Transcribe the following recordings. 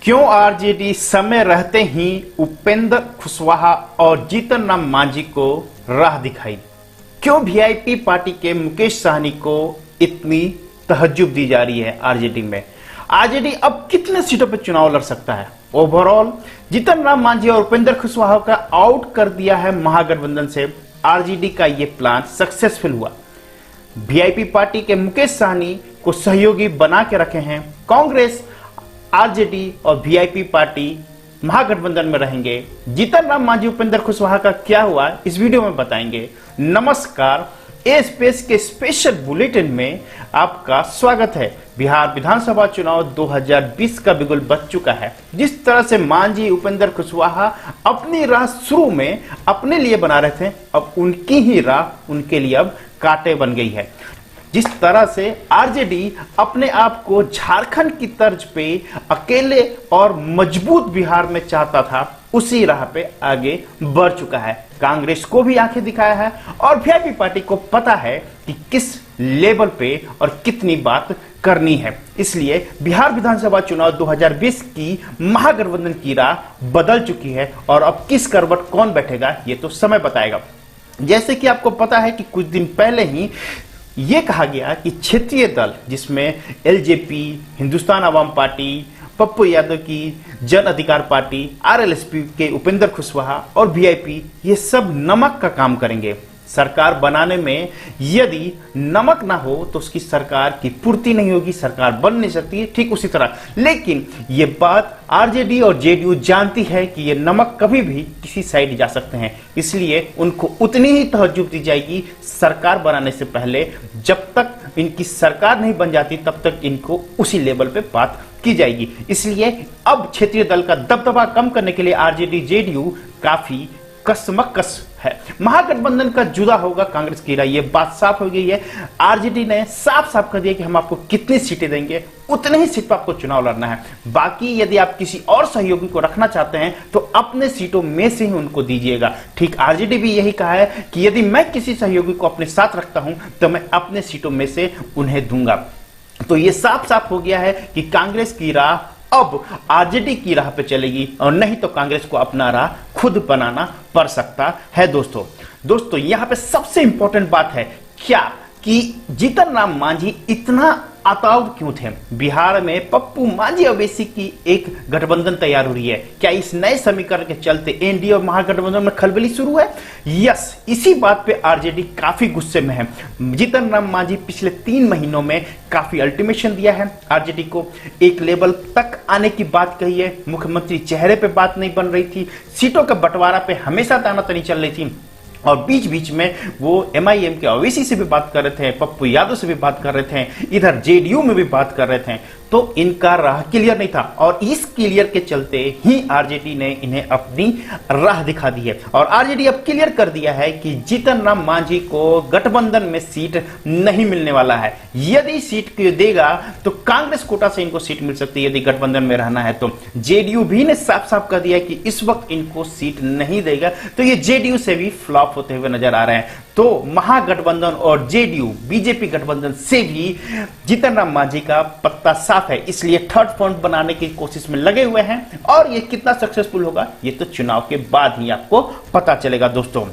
क्यों आरजेडी समय रहते ही उपेंद्र कुशवाहा और जीतन राम मांझी को राह दिखाई? क्यों वीआईपी पार्टी के मुकेश सहनी को इतनी तहज्जुब दी जा रही है आरजेडी में? आरजेडी अब कितने सीटों पर चुनाव लड़ सकता है? ओवरऑल जीतन राम मांझी और उपेंद्र कुशवाहा का आउट कर दिया है महागठबंधन से। आरजेडी का यह प्लान सक्सेसफुल हुआ। वीआईपी पार्टी के मुकेश सहनी को सहयोगी बना के रखे हैं। कांग्रेस, आरजेडी और वीआईपी पार्टी महागठबंधन में रहेंगे। जीतन राम मांझी, उपेंद्र कुशवाहा का क्या हुआ इस वीडियो में बताएंगे। नमस्कार, ए स्पेस के स्पेशल बुलेटिन में आपका स्वागत है। बिहार विधानसभा चुनाव 2020 का बिगुल बज चुका है। जिस तरह से मांझी, उपेंद्र कुशवाहा अपनी राह शुरू में अपने लिए बना रहे थे, अब उनकी ही राह उनके लिए अब कांटे बन गई है। जिस तरह से आरजेडी अपने आप को झारखंड की तर्ज पे अकेले और मजबूत बिहार में चाहता था, उसी राह पे आगे बढ़ चुका है। कांग्रेस को भी आंखें दिखाया है और वीआईपी पार्टी को पता है कि किस लेवल पे और कितनी बात करनी है। इसलिए बिहार विधानसभा चुनाव 2020 की महागठबंधन की राह बदल चुकी है और अब किस करवट कौन बैठेगा ये तो समय बताएगा। जैसे कि आपको पता है कि कुछ दिन पहले ही यह कहा गया कि क्षेत्रीय दल जिसमें एलजेपी, हिंदुस्तान आवाम पार्टी, पप्पू यादव की जन अधिकार पार्टी, आरएलएसपी के उपेंद्र कुशवाहा और वीआईपी, ये सब नमक का काम करेंगे। सरकार बनाने में यदि नमक ना हो तो उसकी सरकार की पूर्ति नहीं होगी, सरकार बन नहीं सकती है। ठीक उसी तरह लेकिन ये बात आरजेडी और जेडीयू जानती है कि ये नमक कभी भी किसी साइड जा सकते हैं। इसलिए उनको उतनी ही तहज्जुब दी जाएगी सरकार बनाने से पहले। जब तक इनकी सरकार नहीं बन जाती तब तक इनको उसी लेवल पे बात की जाएगी। इसलिए अब क्षेत्रीय दल का दबदबा कम करने के लिए आरजेडी, जेडीयू काफी कसमकस है। महागठबंधन का जुदा होगा कांग्रेस की राय, ये बात साफ हो गई है। आरजेडी ने साफ साफ कर दिया कि हम आपको कितनी सीटें देंगे, उतने ही सीट पर आपको चुनाव लड़ना है। बाकी यदि आप किसी और सहयोगी को रखना चाहते हैं तो अपने सीटों में से ही उनको दीजिएगा। ठीक आरजेडी भी यही कहा है कि यदि मैं किसी सहयोगी को अपने साथ रखता हूं तो मैं अपने सीटों में से उन्हें दूंगा। तो ये साफ साफ हो गया है कि कांग्रेस की राह अब आरजेडी की राह पे चलेगी और नहीं तो कांग्रेस को अपना राह खुद बनाना पड़ सकता है। दोस्तों यहां पे सबसे इंपॉर्टेंट बात है क्या कि जीतन राम मांझी इतना आताव क्यों थे? बिहार में पप्पू, मांझी, ओवैसी की एक गठबंधन तैयार हो रही है। क्या इस नए समीकरण के चलते एनडीए और महागठबंधन में खलबली शुरू है? यस, इसी बात पे आरजेडी काफी गुस्से में है। जीतन राम मांझी पिछले 3 महीनों में काफी अल्टीमेशन दिया है आरजेडी को। एक लेवल तक आने की बात कही है। मुख्यमंत्री चेहरे पे बात नहीं बन रही थी। सीटों का बंटवारा पे हमेशा तानातनी चल रही थी और बीच बीच में वो एमआईएम के ओवैसी से भी बात कर रहे थे, पप्पू यादव से भी बात कर रहे थे, इधर जेडीयू में भी बात कर रहे थे। तो इनका राह क्लियर नहीं था और इस क्लियर के चलते ही आरजेडी ने इन्हें अपनी राह दिखा दी है। और आरजेडी अब क्लियर कर दिया है कि जीतन राम मांझी को गठबंधन में सीट नहीं मिलने वाला है। यदि सीट देगा तो कांग्रेस कोटा से इनको सीट मिल सकती है। यदि गठबंधन में रहना है तो जेडीयू भी ने साफ साफ कर दिया कि इस वक्त इनको सीट नहीं देगा। तो ये जेडीयू से भी फ्लॉप होते हुए नजर आ रहे हैं। तो महागठबंधन और जेडीयू, बीजेपी गठबंधन से भी जीतन राम मांझी का पत्ता साफ है। इसलिए थर्ड फ्रंट बनाने की कोशिश में लगे हुए हैं और ये कितना सक्सेसफुल होगा ये तो चुनाव के बाद ही आपको पता चलेगा। दोस्तों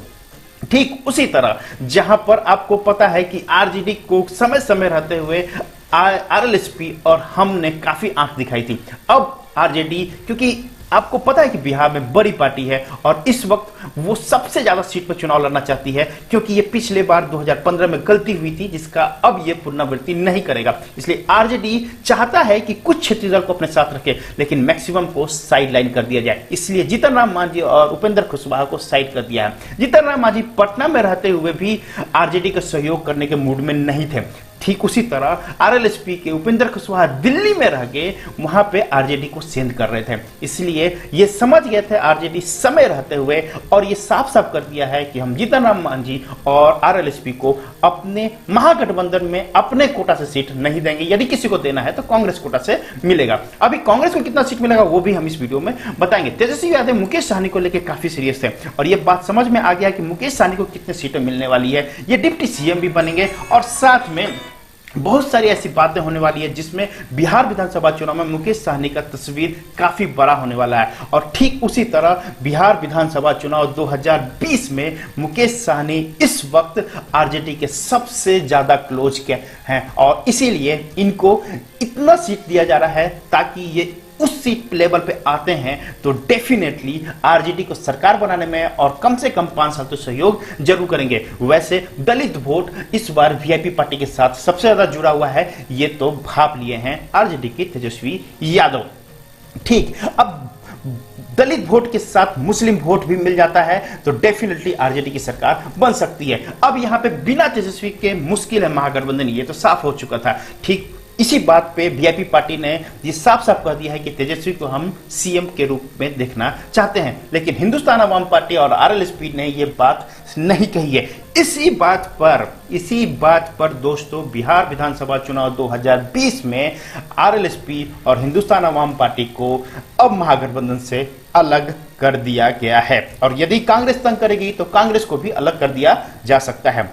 ठीक उसी तरह जहां पर आपको पता है कि आरजेडी को समय समय रहते हुए आरएलएसपी और हमने काफी आंख दिखाई थी। अब आरजेडी, क्योंकि आपको पता है कि बिहार में बड़ी पार्टी है और इस वक्त वो सबसे ज्यादा सीट पर चुनाव लड़ना चाहती है, क्योंकि ये पिछले बार 2015 में गलती हुई थी जिसका अब ये पुनरावृत्ति नहीं करेगा। इसलिए आरजेडी चाहता है कि कुछ क्षेत्रीय दल को अपने साथ रखे लेकिन मैक्सिमम को साइड लाइन कर दिया जाए। इसलिए जीतन राम मांझी और उपेंद्र कुशवाहा को साइड कर दिया है। जीतन राम मांझी पटना में रहते हुए भी आरजेडी का सहयोग करने के मूड में नहीं थे। ठीक उसी तरह आरएलएसपी के उपेंद्र कुशवाहा दिल्ली में रह के वहां पे आरजेडी को सेंध कर रहे थे। इसलिए ये समझ गए थे आरजेडी समय रहते हुए और ये साफ साफ कर दिया है कि हम जीतन राम मांझी और आरएलएसपी को अपने महागठबंधन में अपने कोटा से सीट नहीं देंगे। यदि किसी को देना है तो कांग्रेस कोटा से मिलेगा। अभी कांग्रेस को कितना सीट मिलेगा वो भी हम इस वीडियो में बताएंगे। तेजस्वी यादव मुकेश सहनी को लेकर काफी सीरियस थे और ये बात समझ में आ गया कि मुकेश सहनी को कितने सीटें मिलने वाली है। ये डिप्टी सीएम भी बनेंगे और साथ में बहुत सारी ऐसी बातें होने वाली है जिसमें बिहार विधानसभा चुनाव में मुकेश साहनी का तस्वीर काफी बड़ा होने वाला है। और ठीक उसी तरह बिहार विधानसभा चुनाव 2020 में मुकेश साहनी इस वक्त आरजेडी के सबसे ज्यादा क्लोज के हैं और इसीलिए इनको इतना सीट दिया जा रहा है ताकि ये उस सीट लेवल पे आते हैं तो डेफिनेटली आरजेडी को सरकार बनाने में और कम से कम 5 साल तो सहयोग जरूर करेंगे। वैसे दलित वोट इस बार वीआईपी पार्टी के साथ सबसे ज्यादा जुड़ा हुआ है, ये तो भाप लिए हैं आरजेडी के तेजस्वी यादव। ठीक, अब दलित वोट के साथ मुस्लिम वोट भी मिल जाता है तो डेफिनेटली आरजेडी की सरकार बन सकती है। अब यहां पे बिना तेजस्वी के मुश्किल है महागठबंधन, ये तो साफ हो चुका था। ठीक इसी बात पे वीआईपी पार्टी ने ये साफ साफ कह दिया है कि तेजस्वी को हम सीएम के रूप में देखना चाहते हैं, लेकिन हिंदुस्तान अवाम पार्टी और आरएलएसपी ने ये बात नहीं कही है। इसी बात पर दोस्तों बिहार विधानसभा चुनाव 2020 में आरएलएसपी और हिंदुस्तान अवाम पार्टी को अब महागठबंधन से अलग कर दिया गया है और यदि कांग्रेस तंग करेगी तो कांग्रेस को भी अलग कर दिया जा सकता है।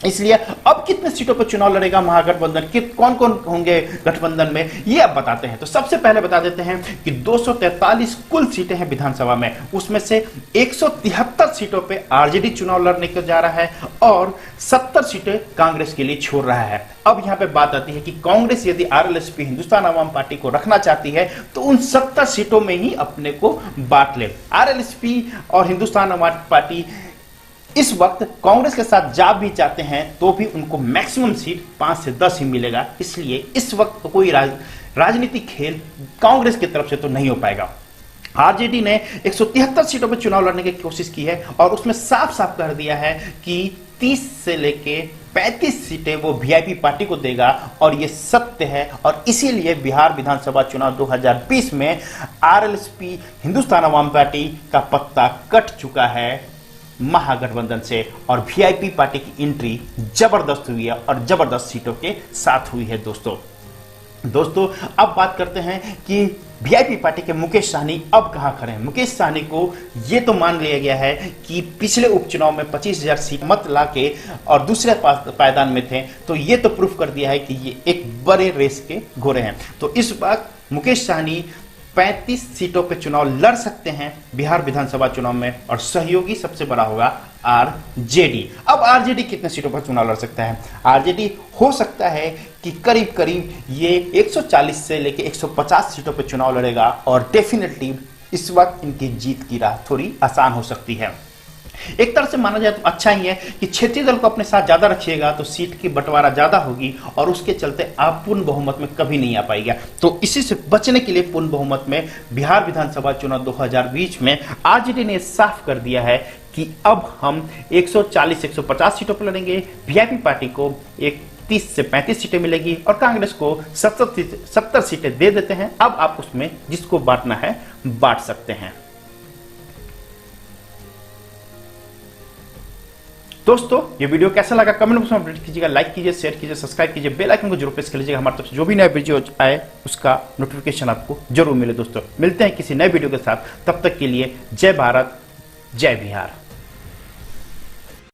इसलिए अब कितने सीटों पर चुनाव लड़ेगा महागठबंधन, कौन कौन होंगे गठबंधन में, ये अब बताते हैं। तो सबसे पहले बता देते हैं कि 243 कुल सीटें हैं विधानसभा में, उसमें से 173 सीटों पे आरजेडी चुनाव लड़ने को जा रहा है और 70 सीटें कांग्रेस के लिए छोड़ रहा है। अब यहां पे बात आती है कि कांग्रेस यदि आरएलएसपी हिंदुस्तान अवाम पार्टी को रखना चाहती है तो उन 70 सीटों में ही अपने को बांट ले। आरएलएसपी और हिंदुस्तान अवाम पार्टी इस वक्त कांग्रेस के साथ जा भी चाहते हैं तो भी उनको मैक्सिमम सीट 5 से 10 ही मिलेगा, इसलिए इस वक्त कोई राजनीतिक खेल कांग्रेस की तरफ से तो नहीं हो पाएगा। आरजेडी ने 173 सीटों पर चुनाव लड़ने की कोशिश की है और उसमें साफ साफ कर दिया है कि 30 से लेके 35 सीटें वो वीआईपी पार्टी को देगा और ये सत्य है। और इसीलिए बिहार विधानसभा चुनाव 2020 में आरएलएसपी हिंदुस्तान अवाम पार्टी का पत्ता कट चुका है महागठबंधन से और वीआईपी पार्टी की एंट्री जबरदस्त हुई है और जबरदस्त सीटों के साथ हुई है। दोस्तों अब बात करते हैं कि वीआईपी पार्टी के मुकेश साहनी अब कहां खड़े हैं। मुकेश साहनी को यह तो मान लिया गया है कि पिछले उपचुनाव में 25,000 सीट मत लाके और दूसरे पायदान में थे, तो यह तो प्रूफ कर दिया है कि ये एक बड़े रेस के घोड़े हैं। तो इस बार मुकेश साहनी 35 सीटों पे चुनाव लड़ सकते हैं बिहार विधानसभा चुनाव में और सहयोगी सबसे बड़ा होगा आरजेडी। अब आरजेडी कितने सीटों पर चुनाव लड़ सकता है? आरजेडी हो सकता है कि करीब करीब ये 140 से लेके 150 सीटों पर चुनाव लड़ेगा और डेफिनेटली इस वक्त इनकी जीत की राह थोड़ी आसान हो सकती है। एक तरह से माना जाए तो अच्छा ही है कि क्षेत्रीय दल को अपने साथ ज्यादा रखिएगा तो सीट की बंटवारा ज्यादा होगी और उसके चलते आप पूर्ण बहुमत में कभी नहीं आ पाएगा। तो इसी से बचने के लिए पूर्ण बहुमत में बिहार विधानसभा चुनाव 2020 में आरजेडी ने साफ कर दिया है कि अब हम 140-150 सीटों पर लड़ेंगे। वीआईपी पार्टी को 30 से 35 सीटें मिलेगी और कांग्रेस को 70 सीटें दे देते हैं। अब आप उसमें जिसको बांटना है बांट सकते हैं। दोस्तों ये वीडियो कैसा लगा कमेंट बॉक्स में अपडेट कीजिएगा, लाइक कीजिए, शेयर कीजिए, सब्सक्राइब कीजिए, बेल आइकन को जरूर प्रेस कर लीजिएगा। हमारी तरफ से जो भी नया वीडियो आए उसका नोटिफिकेशन आपको जरूर मिले। दोस्तों मिलते हैं किसी नए वीडियो के साथ, तब तक के लिए जय भारत जय बिहार।